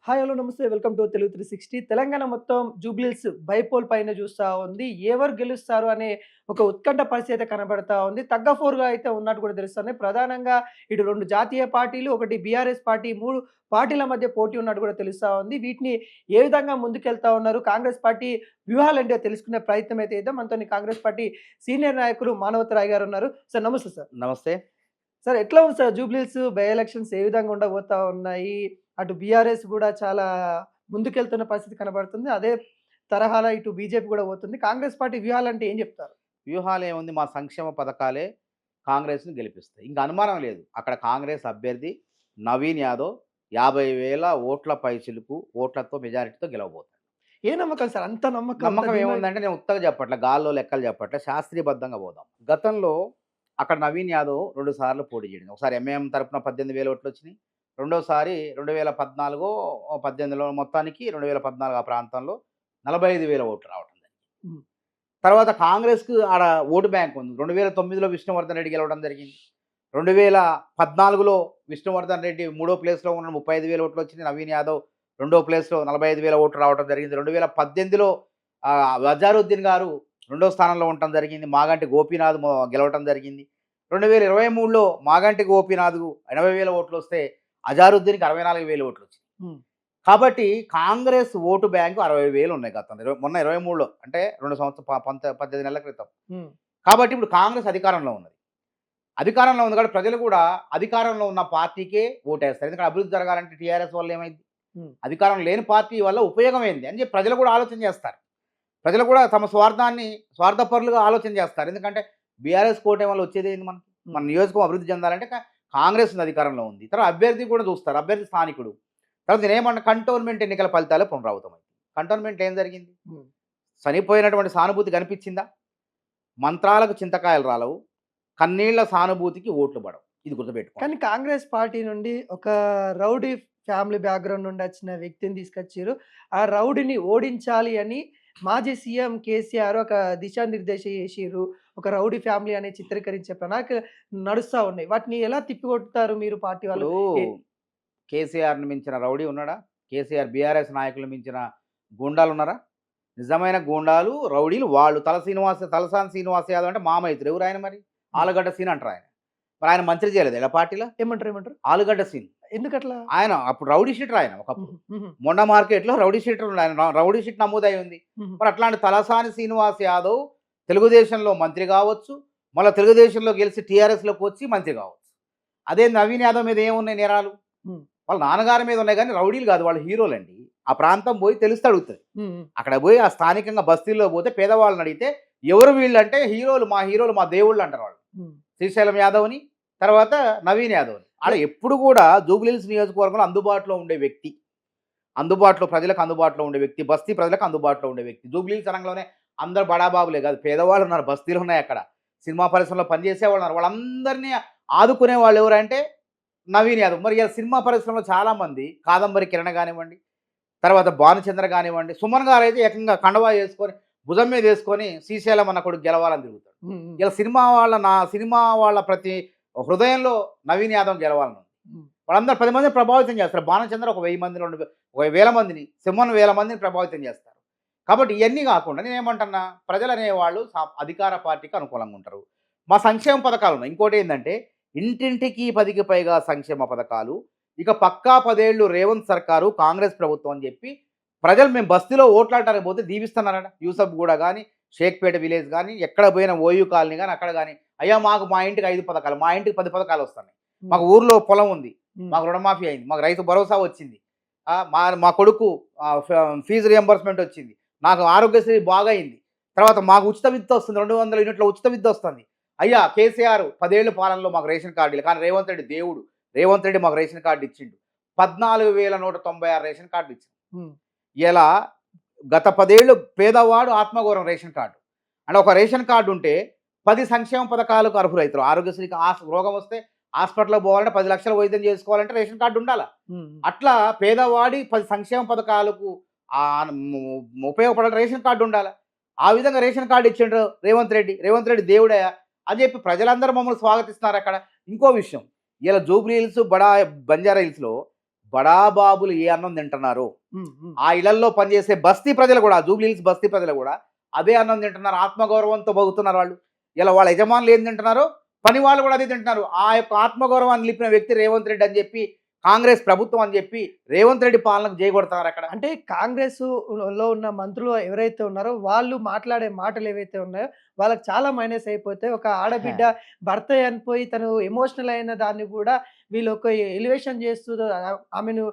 Hi hello నమస్తే welcome to Telugu 360 Telangana మొత్తం Jubilee Hills bypoll పైన చూస్తా ఉంది. ఎవరు గెలుస్తారు అనే ఒక ఉత్కంఠ పరిస్థితి అయితే కనబడతా ఉంది. తగ్గ ఫోర్‌గా అయితే ఉన్నట్టు కూడా తెలుస్తుంది. ప్రధానంగా ఇటు 2 జాతీయ పార్టీలు, ఒకటి బీఆర్ఎస్ పార్టీ 3 పార్టీల మధ్య పోటీ ఉన్నట్టు కూడా తెలుస్తా ఉంది. వీటిని ఏ విధంగా ముందుకెళ్తా ఉన్నారు? కాంగ్రెస్ పార్టీ వ్యూహాలేంటో తెలుసుకునే ప్రయత్నం అయితే చేద్దాం. మనతోని కాంగ్రెస్ పార్టీ సీనియర్ నాయకులు మానవతరాయ్ గారు ఉన్నారు. సార్ నమస్తే సార్. నమస్తే. సార్ ఎట్లా ఉంది సార్ జూబ్లీహిల్స్ బై ఎలక్షన్స్ ఏ విధంగా ఉండబోతా ఉన్నాయి? అటు బీఆర్ఎస్ గూడా చాలా ముందుకెళ్తున్న పరిస్థితి కనబడుతుంది. అదే తరహాలో ఇటు బీజేపీ గూడా పోతుంది. కాంగ్రెస్ పార్టీ వ్యూహాలంటే ఏం జెప్తారు? వ్యూహాలేముంది, మా సంక్షేమ పథకాలే కాంగ్రెస్‌ని గెలిపిస్తాయి. ఇంక అనుమానం లేదు. అక్కడ కాంగ్రెస్ అభ్యర్థి నవీన్ యాదవ్ 50,000 ఓట్ల పైచిలుకు ఓట్లతో మెజారిటీతో గెలవబోతాడు. ఏ నమ్మకం సార్? అంత నమ్మకం, అంత నమ్మకం ధీమా? ఏముందంటే నేను ఉత్తగా చెప్పట్లే, గాల్లో లెక్కలు చెప్పట్లే, శాస్త్రీయబద్ధంగా పోదాం. గతంలో అక్కడ నవీన్ యాదవ్ 2 సార్లు పోటీ చేయడం. ఒకసారి ఎంఐఎం తరపున 18,000 ఓట్లొచ్చినాయి. రెండోసారి 2014, 18లో మొత్తానికి 2014 ఆ ప్రాంతంలో 45,000 ఓట్లు రావటం జరిగింది. హ్మ్. తర్వాత కాంగ్రెస్‌కు ఆడ ఓటు బ్యాంక్ ఉంది. 2009లో విష్ణువర్ధన్ రెడ్డి గెలవడం జరిగింది. 2014లో విష్ణువర్ధన్ రెడ్డి మూడో ప్లేస్‌లో ఉన్న 35,000 ఓట్లు వచ్చినాయి. నవీన్ యాదవ్ రెండో ప్లేస్‌లో 45,000 ఓట్లు రావడం జరిగింది. 2018లో అజారుద్దీన్ గారు రెండో స్థానంలో ఉండటం జరిగింది. మాగంటి గోపీనాథ్ గెలవటం జరిగింది. 2023లో మాగంటి గోపీనాథ్ 80,000 ఓట్లు వస్తే అజారుద్దీన్‌కి 64,000 ఓట్లు వచ్చినాయి. హ్మ్. కాబట్టి కాంగ్రెస్ ఓటు బ్యాంకు 60,000 ఉన్నాయి గతంలో. మొన్న 23లో అంటే 2 సంవత్సరాలు 18 నెలల క్రితం. హ్మ్. కాబట్టి ఇప్పుడు కాంగ్రెస్ అధికారంలో ఉన్నది. అధికారంలో ఉంది కాబట్టి ప్రజలు కూడా అధికారంలో ఉన్న పార్టీకే ఓటేస్తారు. ఎందుకంటే అభివృద్ధి జరగాలంటే టీఆర్ఎస్ వల్ల ఏమైంది? హ్మ్. అధికారం లేని పార్టీ వల్ల ఉపయోగం ఏంది అని చెప్పి ప్రజలు కూడా ఆలోచన చేస్తారు. ప్రజలు కూడా తమ స్వార్థపరులుగా ఆలోచన చేస్తారు. ఎందుకంటే బీఆర్ఎస్ కోటం వల్ల వచ్చేది ఏంది మనకి? మన నియోజకవర్గం అభివృద్ధి చెందాలంటే కాంగ్రెస్ అధికారంలో ఉంది. తర్వాత అభ్యర్థి కూడా చూస్తారు. అభ్యర్థి స్థానికుడు. తర్వాత నేనేమన్నా కంటోన్మెంట్ ఎన్నికల ఫలితాలే పునరావృతమై. కంటోన్మెంట్ ఏం జరిగింది? హ్మ్. చనిపోయినటువంటి సానుభూతి కనిపించిందా? మంత్రాలకు చింతకాయలు రాలవు. కన్నీళ్ల సానుభూతికి ఓట్లు పడవు. ఇది గుర్తుపెట్టుకోండి. కానీ కాంగ్రెస్ పార్టీ నుండి ఒక రౌడీ ఫ్యామిలీ బ్యాక్‌గ్రౌండ్ నుండి వచ్చిన వ్యక్తిని తీసుకొచ్చిర్రు. ఆ రౌడీని ఓడించాలి అని మాజీ సీఎం కేసీఆర్ ఒక దిశానిర్దేశం చేసిర్రు. ఒక రౌడీ ఫ్యామిలీ అని చిత్రీకరించే ప్రణాళికలు నడుస్తా ఉన్నాయి. వాటిని ఎలా తిప్పికొడతారు మీరు పార్టీ వాళ్ళు? ఇప్పుడు ఏ కేసీఆర్‌ని మించిన రౌడీ ఉన్నాడా? కేసీఆర్ బీఆర్ఎస్ నాయకులను మించిన గూండాలు ఉన్నారా? నిజమైన గూండాలు, రౌడీలు వాళ్ళు. తలసాని శ్రీనివాస్ యాదవ్ అంటే మామైతుడు. ఎవరు ఆయన మరి? ఆలుగడ్డ సీన్ అంటారు ఆయన. మరి ఆయన మంత్రి చేయలేదు ఇలా పార్టీలో? ఏమంటారు? ఆలుగడ్డ సీన్. ఎందుకట్లా? ఆయన అప్పుడు రౌడీ షీటర్ ఆయన ఒకప్పుడు. హుహు. మొండ మార్కెట్‌లో రౌడీ షీటర్ ఉన్నాడు. ఆయన రౌడీ షీట్ నమోదై ఉంది. హుహు. మరి అట్లాంటి తలసాని శ్రీనివాస్ యాదవ్ తెలుగుదేశంలో మంత్రి కావచ్చు. మళ్ళా తెలుగుదేశంలో గెలిచి టీఆర్ఎస్‌లోకి వచ్చి మంత్రి కావచ్చు. అదే నవీన్ యాదవ్ మీద ఏమున్నాయి నేరాలు? హ్మ్. వాళ్ళ నాన్నగారి మీద ఉన్నాయి కానీ రౌడీలు కాదు, వాళ్ళు హీరోలండి. ఆ ప్రాంతం పోయి తెలిస్తే అడుగుతుంది. హ్మ్. అక్కడ పోయి ఆ స్థానికంగా బస్తీల్లో పోతే పేదవాళ్ళని అడిగితే ఎవరు వీళ్ళంటే హీరోలు మా దేవుళ్ళు అంటారు వాళ్ళు. హ్మ్. శ్రీశైలం యాదవ్‌ని, తర్వాత నవీన్ యాదవ్‌ని. ఆడ ఎప్పుడు కూడా జూబ్లీహిల్స్ నియోజకవర్గంలో అందుబాటులో ఉండే వ్యక్తి. ప్రజలకు అందుబాటులో ఉండే వ్యక్తి. బస్తీ ప్రజలకు అందుబాటులో ఉండే వ్యక్తి. జూబ్లీహిల్స్ రంగంలోనే అందరూ బడాబాబులే కాదు, పేదవాళ్ళు ఉన్నారు. బస్తీలు ఉన్నాయి అక్కడ. సినిమా పరిశ్రమలో పనిచేసేవాళ్ళు ఉన్నారు. వాళ్ళందరినీ ఆదుకునే వాళ్ళు ఎవరంటే నవీన్ యాదవ్. మరి ఇలా సినిమా పరిశ్రమలో చాలామంది కాదంబరి కిరణ్ కానివ్వండి, తర్వాత భానుచంద్ర కానివ్వండి, సుమన్ గారు అయితే ఏకంగా కండవా వేసుకొని భుజం మీద వేసుకొని శ్రీశైలం అన్న కొడుకు గెలవాలని తిరుగుతాడు. హ్మ్. హ్మ్. ఇలా సినిమా వాళ్ళ ప్రతి హృదయంలో నవీన్ యాదవ్ గెలవాలని ఉంది. హ్మ్. వాళ్ళందరూ 10 మందిని ప్రభావితం చేస్తారు. భానుచంద్ర ఒక 1000 మంది, 1,000 మందిని, సింహన్ 1000 మందిని ప్రభావితం చేస్తారు. కాబట్టి ఇవన్నీ కాకుండా నేనేమంటున్నా, ప్రజలు అనేవాళ్ళు అధికార పార్టీకి అనుకూలంగా ఉంటారు. మా సంక్షేమ పథకాలు ఉన్నాయి. ఇంకోటి ఏంటంటే ఇంటింటికి 10కి పైగా సంక్షేమ పథకాలు. ఇక పక్కా 10 ఏళ్ళు రేవంత్ సర్కారు, కాంగ్రెస్ ప్రభుత్వం అని చెప్పి ప్రజలు మేము బస్తీలో ఓట్లాడటానికి పోతే దీవిస్తున్నారట. యూసఫ్ గూడ కానీ, షేక్పేట విలేజ్ కానీ, ఎక్కడ పోయిన ఓయూ కాలనీ కానీ అక్కడ కానీ, అయ్యా మా ఇంటికి 5 పథకాలు, మా ఇంటికి 10 పథకాలు వస్తున్నాయి. మాకు ఊర్లో పొలం ఉంది, హ్మ్. మాకు రుణమాఫీ అయింది, మాకు రైతు భరోసా వచ్చింది, మా కొడుకు ఫీజు రియంబర్స్మెంట్ వచ్చింది, నాకు ఆరోగ్యశ్రీ బాగా అయింది, తర్వాత మాకు ఉచిత విద్యుత్ వస్తుంది, 200 యూనిట్ల ఉచిత విద్యుత్ వస్తుంది. అయ్యా కేసీఆర్ 10 ఏళ్ళ పాలనలో మాకు రేషన్ కార్డులు, కానీ రేవంత్ రెడ్డి దేవుడు. రేవంత్ రెడ్డి మాకు రేషన్ కార్డు ఇచ్చిండు. 14,196 రేషన్ కార్డులు ఇచ్చిండు. హ్మ్. ఇలా గత 10 ఏళ్ళు పేదవాడు ఆత్మగౌరవం రేషన్ కార్డు. అంటే ఒక రేషన్ కార్డు ఉంటే 10 సంక్షేమ పథకాలకు అర్హులవుతారు. ఆరోగ్యశ్రీకి రోగం వస్తే హాస్పిటల్‌కి పోవాలంటే 10 లక్షల వైద్యం చేసుకోవాలంటే రేషన్ కార్డు ఉండాలా. హ్మ్. అట్లా పేదవాడి 10 సంక్షేమ పథకాలకు ఉపయోగపడే రేషన్ కార్డు ఉండాలా. ఆ విధంగా రేషన్ కార్డు ఇచ్చిండ్రు రేవంత్ రెడ్డి. రేవంత్ రెడ్డి దేవుడయ్యా అని చెప్పి ప్రజలందరూ మమ్మల్ని స్వాగతిస్తున్నారు అక్కడ. ఇంకో విషయం, ఇలా జూబ్లీ హిల్స్, బంజారా హిల్స్‌లో బడాబాబులు ఏ అన్నం తింటున్నారు, ఆ ఇళ్లలో పనిచేసే బస్తీ ప్రజలు కూడా, జూబ్లీ హిల్స్ బస్తీ ప్రజలు కూడా అదే అన్నం తింటున్నారు, ఆత్మగౌరవంతో బతుకుతున్నారు వాళ్ళు. ఇలా వాళ్ళ యజమానులు ఏం తింటున్నారో పని వాళ్ళు కూడా అదే తింటున్నారు. ఆ యొక్క ఆత్మగౌరవాన్ని నిలిపిన వ్యక్తి రేవంత్ రెడ్డి అని చెప్పి, కాంగ్రెస్ ప్రభుత్వం అని చెప్పి రేవంత్ రెడ్డి పాలనకు జయగొడతారు అక్కడ. అంటే కాంగ్రెస్ లో ఉన్న మంత్రులు ఎవరైతే ఉన్నారో వాళ్ళు మాట్లాడే మాటలు ఏవైతే ఉన్నాయో వాళ్ళకి చాలా మైనస్ అయిపోతాయి. ఒక ఆడబిడ్డ భర్త చనిపోయి తను ఎమోషనల్ అయిన దాన్ని కూడా వీళ్ళు ఒక ఎలివేషన్ చేస్తూ ఆమెను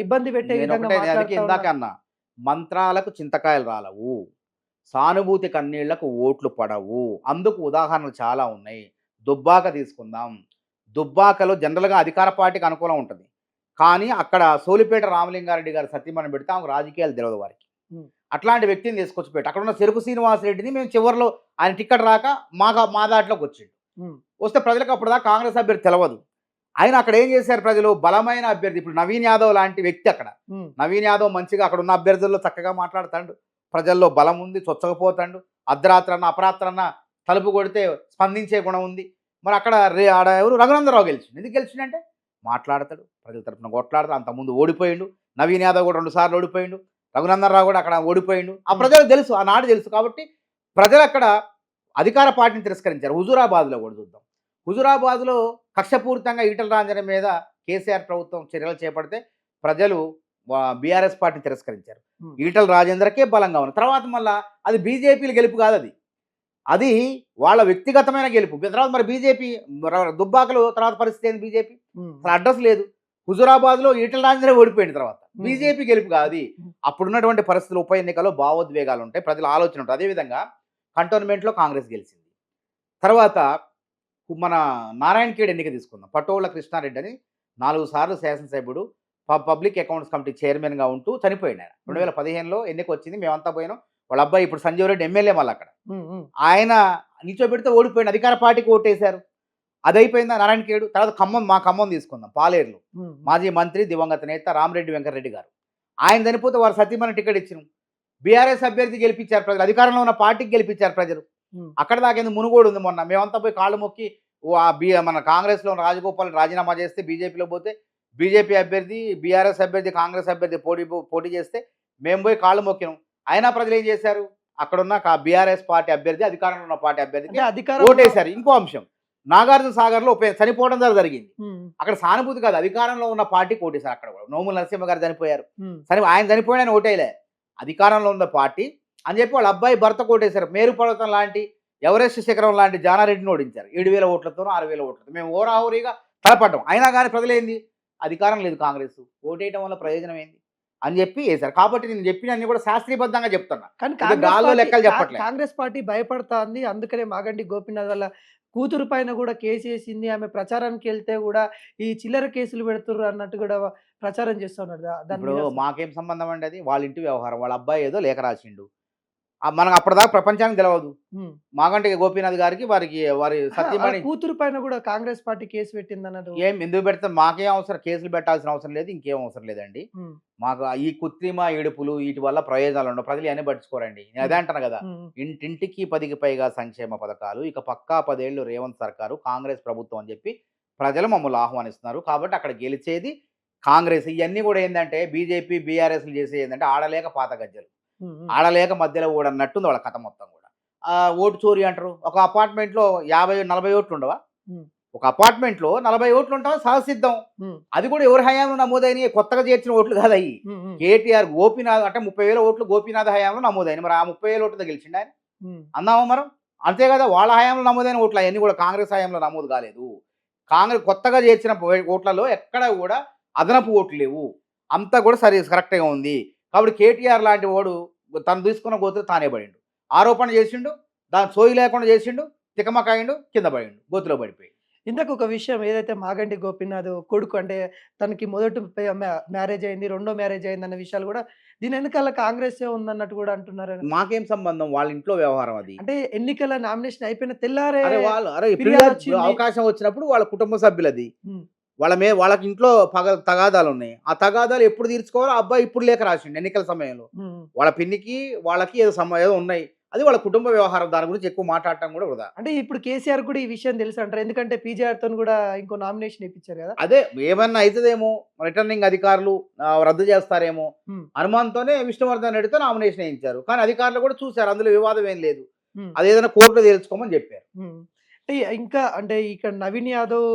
ఇబ్బంది పెట్టే నేను విధంగా ఒకటే దానికి మాట్లాడుతూ ఇందాక ఉన్నారు. అన్నా, మంత్రాలకు చింతకాయలు రాలవు, సానుభూతి కన్నీళ్లకు ఓట్లు పడవు. అందుకు ఉదాహరణలు చాలా ఉన్నాయి. దుబ్బాక తీసుకుందాం. దుబ్బాకలో జనరల్గా అధికార పార్టీకి అనుకూలం ఉంటుంది, కానీ అక్కడ సోలిపేట రామలింగారెడ్డి గారు సత్యమని పెడితే ఆమెకు రాజకీయాలు తెలియదు వారికి. ఉమ్, అట్లాంటి వ్యక్తిని తీసుకొచ్చి పెట్టి అక్కడ ఉన్న చెరుకు శ్రీనివాసరెడ్డిని మేము చివరిలో ఆయన టికెట్ రాక మా దాంట్లోకి వచ్చిండు. ఉమ్, వస్తే ప్రజలకు అప్పటిదాకా కాంగ్రెస్ అభ్యర్థి తెలియదు. ఆయన అక్కడ ఏం చేశారు ప్రజలు, బలమైన అభ్యర్థి ఇప్పుడు నవీన్ యాదవ్ లాంటి వ్యక్తి అక్కడ. ఉమ్, నవీన్ యాదవ్ మంచిగా అక్కడ ఉన్న అభ్యర్థుల్లో చక్కగా మాట్లాడుతాడు, ప్రజల్లో బలం ఉంది, చొచ్చకపోతాడు, అర్ధరాత్రన్న అపరాత్రన్న తలుపు కొడితే స్పందించే గుణం ఉంది. మరి అక్కడ ఆడ ఎవరు రఘునందరావు గెలిచిండు. ఎందుకు గెలిచిండంటే మాట్లాడతాడు, ప్రజల తరఫున కొట్లాడతాడు. అంతకుముందు ఓడిపోయిండు, నవీన్ యాదవ్ కూడా 2 సార్లు ఓడిపోయిండు, రఘునందనరావు కూడా అక్కడ ఓడిపోయిండు. ఆ ప్రజలకు తెలుసు, ఆనాడు తెలుసు. కాబట్టి ప్రజలు అక్కడ అధికార పార్టీని తిరస్కరించారు. హుజూరాబాద్లో కూడా చూద్దాం. హుజూరాబాద్లో కక్షపూరితంగా ఈటల రాజేందర్ మీద కేసీఆర్ ప్రభుత్వం చర్యలు చేపడితే ప్రజలు బీఆర్ఎస్ పార్టీని తిరస్కరించారు. ఉమ్. ఈటల రాజేందర్కే బలంగా ఉంది. తర్వాత మళ్ళా అది బీజేపీల గెలుపు కాదు, అది వాళ్ళ వ్యక్తిగతమైన గెలుపు. తర్వాత మరి బీజేపీ దుబ్బాకలో తర్వాత పరిస్థితి ఏంది, బీజేపీ ఉమ్, అసలు అడ్రస్ లేదు. హుజూరాబాద్లో ఈటల రాజేందర్ ఓడిపోయిన తర్వాత బీజేపీ గెలుపు కాదు అది. అప్పుడున్నటువంటి పరిస్థితులు, ఉప ఎన్నికల్లో భావోద్వేగాలు ఉంటాయి, ప్రజల ఆలోచన ఉంటుంది. అదేవిధంగా కంటోన్మెంట్లో కాంగ్రెస్ గెలిచింది. తర్వాత మన నారాయణఖేడ్ ఎన్నిక తీసుకుందాం. పటోళ్ల కృష్ణారెడ్డి అని 4 సార్లు శాసనసభ్యుడు, పబ్లిక్ అకౌంట్స్ కమిటీ చైర్మన్గా ఉంటూ చనిపోయింది ఆయన. 2015లో ఎన్నిక వచ్చింది, మేమంతా పోయినాం. వాళ్ళ అబ్బాయి ఇప్పుడు సంజీవ్ రెడ్డి ఎమ్మెల్యే మళ్ళీ అక్కడ. ఉమ్, ఉమ్, ఆయన నిల్చోబెడితే ఓడిపోయింది, అధికార పార్టీకి ఓటేశారు. అది అయిపోయిందా నారాయణఖేడ్. తర్వాత ఖమ్మం తీసుకుందాం. పాలేరులో ఉమ్, మాజీ మంత్రి దివంగత నేత రామరెడ్డి వెంకటరెడ్డి గారు, ఆయన చనిపోతే వారు సతీమణి టికెట్ ఇచ్చినాం. బీఆర్ఎస్ అభ్యర్థి గెలిపించారు ప్రజలు, అధికారంలో ఉన్న పార్టీకి గెలిపించారు ప్రజలు. ఉమ్, అక్కడ దాకేంది మునుగోడు ఉంది. మొన్న మేమంతా పోయి కాళ్ళు మొక్కి మన కాంగ్రెస్లో ఉన్న రాజగోపాల్ రాజీనామా చేస్తే బీజేపీలో పోతే, బీజేపీ అభ్యర్థి బీఆర్ఎస్ అభ్యర్థి కాంగ్రెస్ అభ్యర్థి పోటీ చేస్తే మేము పోయి కాళ్ళు మొక్కినాం. అయినా ప్రజలు ఏం చేశారు, అక్కడున్న బీఆర్ఎస్ పార్టీ అభ్యర్థి అధికారంలో ఉన్న పార్టీ అంటే అభ్యర్థికి అధికారం ఓటేశారు. ఇంకో అంశం, నాగార్జున సాగర్లో చనిపోవడం జరిగింది. ఉమ్, అక్కడ సానుభూతి కాదు, అధికారంలో ఉన్న పార్టీకి ఓటేశారు. అక్కడ కూడా నోముల నరసింహ గారు చనిపోయారు, ఉమ్, ఆయన చనిపోయిన ఓటేలే, అధికారంలో ఉన్న పార్టీ అని చెప్పి వాళ్ళ అబ్బాయి భర్త ఓటేశారు. మేరు పర్వతం లాంటి, ఎవరెస్ట్ శిఖరం లాంటి జానారెడ్డిని ఓడించారు 7,000 ఓట్లతోనో 6,000 ఓట్లతో. మేము ఓరాహోరీగా తలపడ్డాం. అయినా కానీ ప్రజలేంది, అధికారం లేదు కాంగ్రెస్, ఓటేయటం వల్ల ప్రయోజనం ఏంది అని చెప్పి వేశారు. కాబట్టి నేను చెప్పినన్ని కూడా శాస్త్రీయబద్ధంగా చెప్తున్నా, కానీ ఇది గాల్లో లెక్కలు చెప్పట్లే. కాంగ్రెస్ పార్టీ భయపడుతోంది. అందుకనే మాగంటి గోపీనాథ్ వాళ్ళ కూతురు పైన కూడా కేసు వేసింది. ఆమె ప్రచారానికి వెళ్తే కూడా ఈ చిల్లర కేసులు పెడుతుర్రు అన్నట్టు కూడా ప్రచారం చేస్తున్నారు. దాని ఇప్పుడు మీద మాకేం సంబంధం అండి, అది వాళ్ళ ఇంటి వ్యవహారం. వాళ్ళ అబ్బాయి ఏదో లేఖ రాసిండు, మనకు అప్పటిదాకా ప్రపంచానికి తెలియదు. ఉమ్. మాగంటి గోపీనాథ్ గారికి వారి వాళ్ళ సత్యమణి కూతురు పైన కూడా కాంగ్రెస్ పార్టీ కేసు పెట్టింది అన్నట్టు. ఏం ఎందుకు పెడతాం, మాకేం అవసరం, కేసులు పెట్టాల్సిన అవసరం లేదు, ఇంకేం అవసరం లేదండి. ఉమ్, మాకు ఈ కృత్రిమ ఏడుపులు వీటి వల్ల ప్రయోజనాలు ఉండవు, ప్రజలు అన్ని పట్టించుకోరండి. నేను అదే అంటాను కదా, ఉమ్, ఇంటింటికి 10కి పైగా సంక్షేమ పథకాలు, ఇక పక్కా 10 ఏళ్ళు రేవంత్ సర్కారు, కాంగ్రెస్ ప్రభుత్వం అని చెప్పి ప్రజలు మమ్మల్ని ఆహ్వానిస్తున్నారు. కాబట్టి అక్కడ గెలిచేది కాంగ్రెస్. ఇవన్నీ కూడా ఏంటంటే బీజేపీ బీఆర్ఎస్లు చేసేది ఏంటంటే ఆడలేక పాత గజ్జలు, ఉమ్, ఉమ్, ఆడలేక మధ్యలో ఓడన్నట్టుంది వాళ్ళ కథ మొత్తం కూడా. ఓటు చోరీ అంటారు. ఒక అపార్ట్మెంట్లో 50-40 ఓట్లు ఉండవా, ఉమ్, ఒక అపార్ట్మెంట్లో 40 ఓట్లు ఉంటావా సహసిద్ధం. ఉమ్, అది కూడా ఎవరి హయాంలో నమోదైనవి, కొత్తగా చేర్చిన ఓట్లు కాదు అయ్యి. ఉమ్, ఉమ్, కేటీఆర్ గోపీనాథ్ అంటే 30,000 ఓట్లు గోపీనాథ్ హయాంలో నమోదైన, మరి ఆ 30,000 ఓట్లతో గెలిచిండు ఆయన ఉమ్, అన్నామా మనం. అంతే కదా, వాళ్ళ హయాంలో నమోదైన ఓట్లు అవన్నీ కూడా కాంగ్రెస్ హయాంలో నమోదు కాలేదు. కాంగ్రెస్ కొత్తగా చేర్చిన ఓట్లలో ఎక్కడ కూడా అదనపు ఓట్లు లేవు, అంతా కూడా కరెక్ట్గా ఉంది. కాబట్టి కేటీఆర్ లాంటి వాడు తను తీసుకున్న గోతులు తానే పడిండు, ఆరోపణ చేసిండు, దాని సోయి లేకుండా చేసిండు, తికమకాయిండు, కింద పడిండు, గోతులో పడిపోయి. ఇందాక ఒక విషయం ఏదైతే మాగంటి గోపీనాథ్ కొడుకు అంటే తనకి మొదటి మ్యారేజ్ అయింది, రెండో మ్యారేజ్ అయింది అన్న విషయాలు కూడా దీని వెనకాల కాంగ్రెస్ ఉందన్నట్టు కూడా అంటున్నారు. మాకేం సంబంధం, వాళ్ళ ఇంట్లో వ్యవహారం అది. అంటే ఎన్నికల నామినేషన్ అయిపోయిన తెల్లారే వాళ్ళు ఫిర్యాదు వచ్చింది. అవకాశం వచ్చినప్పుడు వాళ్ళ కుటుంబ సభ్యులది, ఉమ్, వాళ్ళకి ఇంట్లో తగాదాలు ఉన్నాయి. ఆ తగాదాలు ఎప్పుడు తీర్చుకోవాలో అబ్బాయి ఇప్పుడు లేఖ రాసిండు ఎన్నికల సమయంలో. ఉమ్, వాళ్ళ పిన్నికి వాళ్ళకి ఏదో ఏదో ఉన్నాయి, అది వాళ్ళ కుటుంబ వ్యవహారం, దాని గురించి ఎక్కువ మాట్లాడటం కూడా వృధా. అంటే ఇప్పుడు కేసీఆర్ కూడా ఈ విషయం తెలుసు అంటారు. ఎందుకంటే పీజేఆర్ తోని కూడా ఇంకో నామినేషన్ ఇప్పించారు కదా. అదే ఏమన్నా అవుతుందేమో, రిటర్నింగ్ అధికారులు రద్దు చేస్తారేమో హ్మ్. అనుమానంతోనే విష్ణువర్ధన్ రెడ్డితో నామినేషన్ వేయించారు. కానీ అధికారులు కూడా చూశారు, అందులో వివాదం ఏం లేదు, హ్మ్. అదేదైనా కోర్టులో తేల్చుకోమని చెప్పారు. హ్మ్. అంటే ఇంకా అంటే ఇక్కడ నవీన్ యాదవ్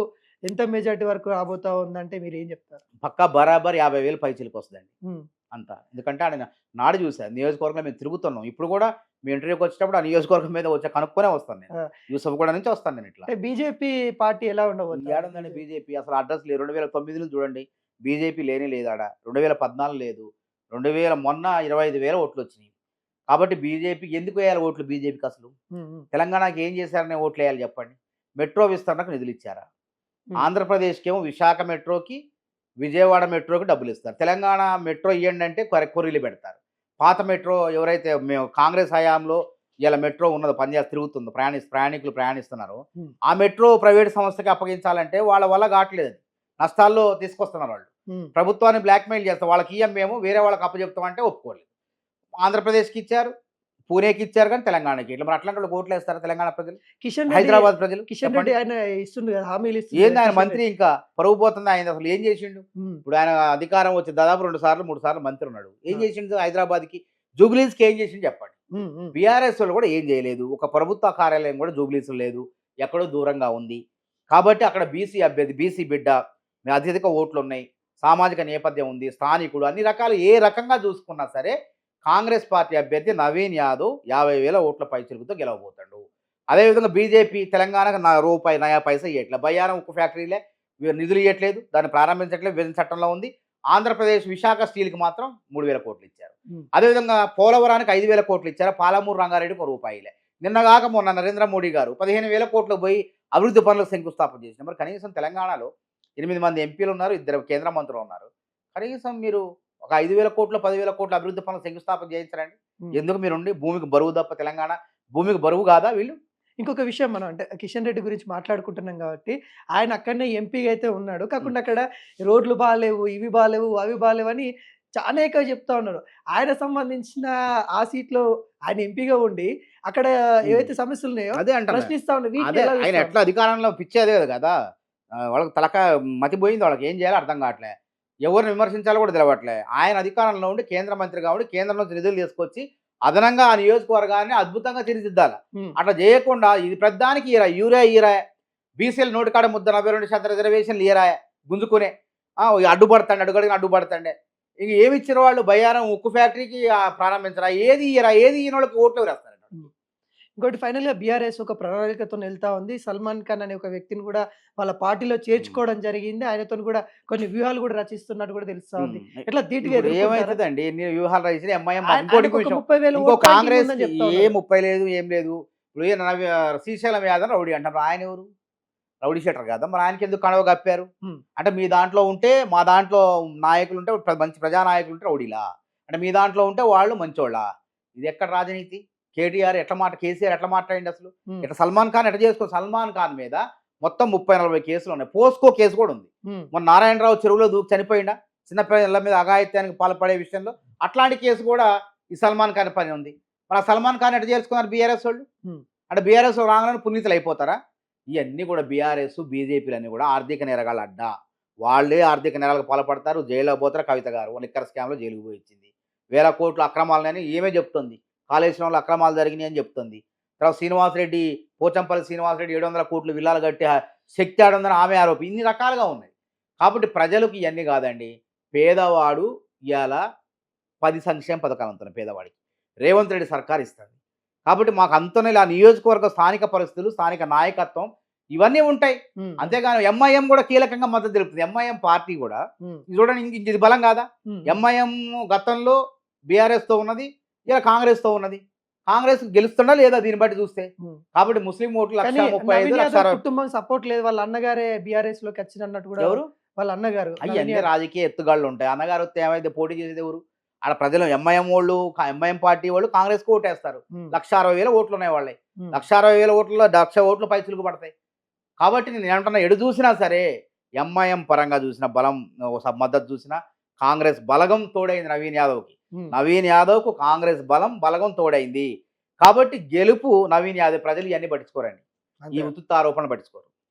ఎంత మెజారిటీ వరకు రాబోతా ఉందంటే మీరు ఏం చెప్తారు? పక్కా బరాబర్ 50,000 పైచిలకు వస్తుందండి హ్మ్. అంతా. ఎందుకంటే ఆయన నాడు చూశారు, నియోజకవర్గంలో మేము తిరుగుతున్నాం. ఇప్పుడు కూడా మీ ఇంటర్వ్యూకి వచ్చేటప్పుడు ఆ నియోజకవర్గం మీద వచ్చి కనుక్కొనే వస్తాను నేను. ఆ! యూసఫ్ కూడా నుంచి వస్తాను నేను ఇట్లా. అంటే బీజేపీ పార్టీ ఎలా ఉండబోతుంది? ఏడుందండి బీజేపీ, అసలు అడ్రస్ లేదు. 2009 నుంచి చూడండి, బీజేపీ లేనే లేదు ఆడ. 2014 లేదు. 2000 మొన్న 25,000 ఓట్లు వచ్చినాయి. కాబట్టి బీజేపీ ఎందుకు వేయాలి ఓట్లు బీజేపీకి అసలు? హ్మ్. హ్మ్. తెలంగాణకి ఏం చేశారనే ఓట్లు వేయాలి చెప్పండి? మెట్రో విస్తరణకు నిధులు ఇచ్చారా? హ్మ్. ఆంధ్రప్రదేశ్‌కేమో విశాఖ మెట్రోకి, విజయవాడ మెట్రోకి డబ్బులు ఇస్తారు. తెలంగాణ మెట్రో ఇయ్యండి అంటే కొర్రీలు పెడతారు. పాత మెట్రో ఎవరైతే మేము కాంగ్రెస్ హయాంలో ఇలా మెట్రో ఉన్నదో తిరుగుతుందో, ప్రయాణికులు ప్రయాణిస్తున్నారో హ్మ్. ఆ మెట్రో ప్రైవేట్ సంస్థకి అప్పగించాలంటే వాళ్ళ వల్ల కావట్లేదు. నష్టాల్లో తీసుకొస్తున్నారు వాళ్ళు. హ్మ్. ప్రభుత్వాన్ని బ్లాక్‌మెయిల్ చేస్తాం. వాళ్ళకి ఇయ్యం మేము, వేరే వాళ్ళకి అప్పచెప్తామంటే ఒప్పుకోలేదు. ఆంధ్రప్రదేశ్‌కి ఇచ్చారు, పూణేకి ఇచ్చారు, కానీ తెలంగాణకి ఇట్లా. మరి అట్లాంటి వాళ్ళకి ఓట్లు వేస్తారా తెలంగాణ ప్రజలు? కిషన్ రెడ్డి హైదరాబాద్ ప్రజలు? కిషన్ చెప్పండి. రెడ్డి ఆయన ఇస్తుండు కదా, హామీలు ఇస్తుండు ఏంది కదా ఆయన కిషన్ మంత్రి, రెడ్డి. ఇంకా పరువు పోతుంది ఆయన. అసలు ఏం చేసిండు? హ్మ్. ఇప్పుడు ఆయన అధికారం వచ్చి దాదాపు 2 సార్లు 3 సార్లు మంత్రి ఉన్నాడు. ఏం ఆ! చేసిండు హైదరాబాద్‌కి? జూబ్లీస్‌కి ఏం చేసిండు చెప్పండి? హ్మ్. హ్మ్. బీఆర్ఎస్ వాళ్ళు కూడా ఏం చేయలేదు. ఒక ప్రభుత్వ కార్యాలయం కూడా జూబ్లీస్‌లో లేదు, ఎక్కడో దూరంగా ఉంది. కాబట్టి అక్కడ బీసీ అభ్యర్థి, బీసీ బిడ్డ, అత్యధిక ఓట్లున్నాయి, సామాజిక నేపథ్యం ఉంది, స్థానికుడు, అన్ని రకాలు ఏ రకంగా చూసుకున్నా సరే కాంగ్రెస్ పార్టీ అభ్యర్థి నవీన్ యాదవ్ 50,000 ఓట్ల పైచిలుకుతో గెలవబోతాడు. అదేవిధంగా బీజేపీ తెలంగాణకు రూపాయి నయా పైసా ఇవ్వట్లే. బయ్యారం ఉక్కు ఫ్యాక్టరీలే నిధులు ఇవ్వట్లేదు, దాన్ని ప్రారంభించట్లేదు, విభజన చట్టంలో ఉంది. ఆంధ్రప్రదేశ్ విశాఖ స్టీల్కి మాత్రం 3,000 కోట్లు ఇచ్చారు. హ్మ్. అదేవిధంగా పోలవరానికి 5,000 కోట్లు ఇచ్చారు, పాలమూరు రంగారెడ్డికి రూపాయిలే. నిన్నగాక మొన్న నరేంద్ర మోడీ గారు 15,000 కోట్లు పోయి అభివృద్ధి పనులకు శంకుస్థాపన చేసిన. మరి కనీసం తెలంగాణలో 8 మంది ఎంపీలు ఉన్నారు, 2 కేంద్ర మంత్రులు ఉన్నారు. కనీసం మీరు ఒక 5,000 కోట్లు, 10,000 కోట్ల అభివృద్ధి పనులకు శంకుస్థాపన చేయించరండి. హ్మ్. ఎందుకు మీరుండి భూమికి బరువు తప్ప తెలంగాణ భూమికి బరువు కాదా వీళ్ళు? ఇంకొక విషయం మనం అంటే కిషన్ రెడ్డి గురించి మాట్లాడుకుంటున్నాం కాబట్టి, ఆయన అక్కడనే ఎంపీగా అయితే ఉన్నాడు. కాకుండా అక్కడ రోడ్లు బాలేవు, ఇవి బాలేవు, అవి బాలేవని చానా ఎక్కువ చెప్తా ఉన్నారు. ఆయన సంబంధించిన ఆ సీట్‌లో ఆయన ఎంపీగా ఉండి, అక్కడ హ్మ్. ఏవైతే సమస్యలున్నాయో అదే అంటున్నా. ప్రశ్నిస్తా ఉన్నారు. వీటిని అదే ఎలా ఆయన చూస్తా ఎట్లా అధికారంలో పిచ్చేదే కదా! వాళ్ళకి మతిపోయింది వాళ్ళకి. ఏం చేయాలో అర్థం కావట్లే. ఎవరిని విమర్శించాలో కూడా తెలవట్లే. ఆయన అధికారంలో ఉండి కేంద్ర మంత్రిగా ఉండి కేంద్రం నుంచి నిధులు తీసుకొచ్చి అదనంగా ఆ నియోజకవర్గాన్ని అద్భుతంగా తీర్చిదిద్దాల. హ్మ్. అట్లా చేయకుండా ఇది ప్రతిదానికి యూరియా ఈరాయ, బీసీలు నోటికాడ ముద్ద 42% రిజర్వేషన్లు ఈరాయ గుంజుకునే. అడ్డుపడతాండి, అడుగడుగున అడ్డుపడతాండే. ఇంక ఏమి ఇచ్చిన వాళ్ళు? బయ్యారం ఉక్కు ఫ్యాక్టరీకి ప్రారంభించరా? ఏది ఇయ్యరా? ఏది ఈయనోళ్ళకి ఓట్లు వేస్తారండి. హ్మ్. ఇంకోటి ఫైనల్‌గా బీఆర్ఎస్ ఒక ప్రణాళికతోని ఎళ్తా ఉంది. సల్మాన్ ఖాన్ అనే ఒక వ్యక్తిని కూడా వాళ్ళ పార్టీలో చేర్చుకోవడం జరిగింది. ఆయనతోని కూడా కొన్ని వ్యూహాలు కూడా రచిస్తున్నట్టు కూడా తెలుస్తా ఉంది. ఎట్లా ధీటుగా ఇప్పుడు ఎదుర్కొంటారా? ఏమైతుందండి, ఎన్ని వ్యూహాలు రచించిన ఎంఐఎం. ఇంకోటి ఆయనకు ఇంకో ఒక విషయం, 30,000 ఇంకో ఓట్ బ్యాంకింగ్ కాంగ్రెస్ ఉందని చెప్తా ఏ ఉన్నారు. 30 లేదు, ఏం లేదు. ఇప్పుడు ఈయన శ్రీశైలం యాదవ్ రౌడీ అంటారు. ఆయన ఎవరు? రౌడీ షీటర్ కదా! మరి ఆయనకి ఎందుకు కండువ కప్పారు? హ్మ్. అంటే మీ దాంట్లో ఉంటే, మా దాంట్లో నాయకులు ఉంటే, మంచి ప్రజానాయకులు ఉంటే రౌడీలా? అంటే మీ దాంట్లో ఉంటే వాళ్ళు మంచోళ్ళా? ఇది ఎక్కడ రాజనీతి? కేసీఆర్ ఎట్లా మాట్లాడిండు అసలు? హ్మ్. ఇట్లా సల్మాన్ ఖాన్ ఎట్లా చేసుకో? సల్మాన్ ఖాన్ మీద మొత్తం 30-40 కేసులు ఉన్నాయి. పోస్కో కేసు కూడా ఉంది. హ్మ్. మొన్న నారాయణరావు చెరువులో దూకి చనిపోయిండా? చిన్నపిల్లల మీద అఘాయిత్యానికి పాల్పడే విషయంలో అట్లాంటి కేసు కూడా ఈ సల్మాన్ ఖాన్ పని ఉంది. మరి ఆ సల్మాన్ ఖాన్ ఎట్లా చేసుకున్నారు బీఆర్ఎస్ వాళ్ళు? హ్మ్. అంటే బీఆర్ఎస్ రాగానే పునీతులు అయిపోతారా? ఇవన్నీ కూడా బీఆర్ఎస్, బీజేపీలన్నీ కూడా ఆర్థిక నేరగాళ్ళ అడ్డా. వాళ్ళే ఆర్థిక నేరాలకు పాల్పడతారు, జైల్లో పోతారు. కవిత గారు లిక్కర్ స్కామ్‌లో జైలుకు పోయి వచ్చింది. వేల కోట్ల అక్రమాలని ఈమె చెప్తుంది. కాళేశ్వరంలో అక్రమాలు జరిగినాయి అని చెప్తుంది. తర్వాత శ్రీనివాసరెడ్డి, పోచంపల్లి శ్రీనివాసరెడ్డి 700 కోట్లు విల్లాలు కట్టి శక్తి ఆడుందని ఆమె ఆరోపి. ఇన్ని రకాలుగా ఉన్నాయి. కాబట్టి ప్రజలకు ఇవన్నీ కాదండి. పేదవాడు ఇవాళ 10 సంక్షేమ పథకాలు అందుతున్నాయి పేదవాడికి. రేవంత్ రెడ్డి సర్కార్ ఇస్తుంది. కాబట్టి మాకు అంతనే ఇలా నియోజకవర్గ స్థానిక పరిస్థితులు, స్థానిక నాయకత్వం ఇవన్నీ ఉంటాయి. హ్మ్. అంతేగాని ఎంఐఎం కూడా కీలకంగా మద్దతు తెలుపుతుంది. ఎంఐఎం పార్టీ కూడా హ్మ్. ఇది చూడండి, ఇది బలం కాదా? హ్మ్. ఎంఐఎం గతంలో బీఆర్ఎస్‌తో ఉన్నది, ఇలా కాంగ్రెస్‌తో ఉన్నది. కాంగ్రెస్ గెలుస్తుందా లేదా దీన్ని బట్టి చూస్తే? హ్మ్. కాబట్టి ముస్లిం ఓట్లు కానీ 135, నవీన్ యాదవ్ 160. కుటుంబం సపోర్ట్ లేదు. వాళ్ళ అన్నగారే బీఆర్ఎస్‌లోకి వచ్చినన్నట్టు కూడా ఎవరు? వాళ్ళ అన్నగారు నవీన్ అయ్యన్నీ యాదవ్. రాజకీయ ఎత్తుగాళ్ళు ఉంటాయి. అన్నగారు వస్తే ఏమైతే పోటీ చేసేది ఎవరు? ఆడ ప్రజలు ఎంఐఎం వాళ్ళు, ఎంఐఎం పార్టీ వాళ్ళు కాంగ్రెస్‌కి ఓటేస్తారు. హ్మ్. 160,000 ఓట్లు ఉన్నాయి వాళ్ళవి. హ్మ్. 160,000 ఓట్లలో 1,00,000 ఓట్లు పైచిలుకు పడతాయి. కాబట్టి నేను ఏమంటున్నా, ఎటు చూసినా సరే ఎంఐఎం పరంగా చూసిన బలం, మద్దతు చూసినా కాంగ్రెస్ బలగం తోడైంది నవీన్ యాదవ్‌కి. హ్మ్. నవీన్ యాదవ్‌కు కాంగ్రెస్ బలగం తోడైంది. కాబట్టి గెలుపు నవీన్ యాదవ్ ప్రజలు ఇవన్నీ పట్టించుకోరండి. ఈ అంతే. ఉత్తుత్త ఆరోపణలు పట్టించుకోరు.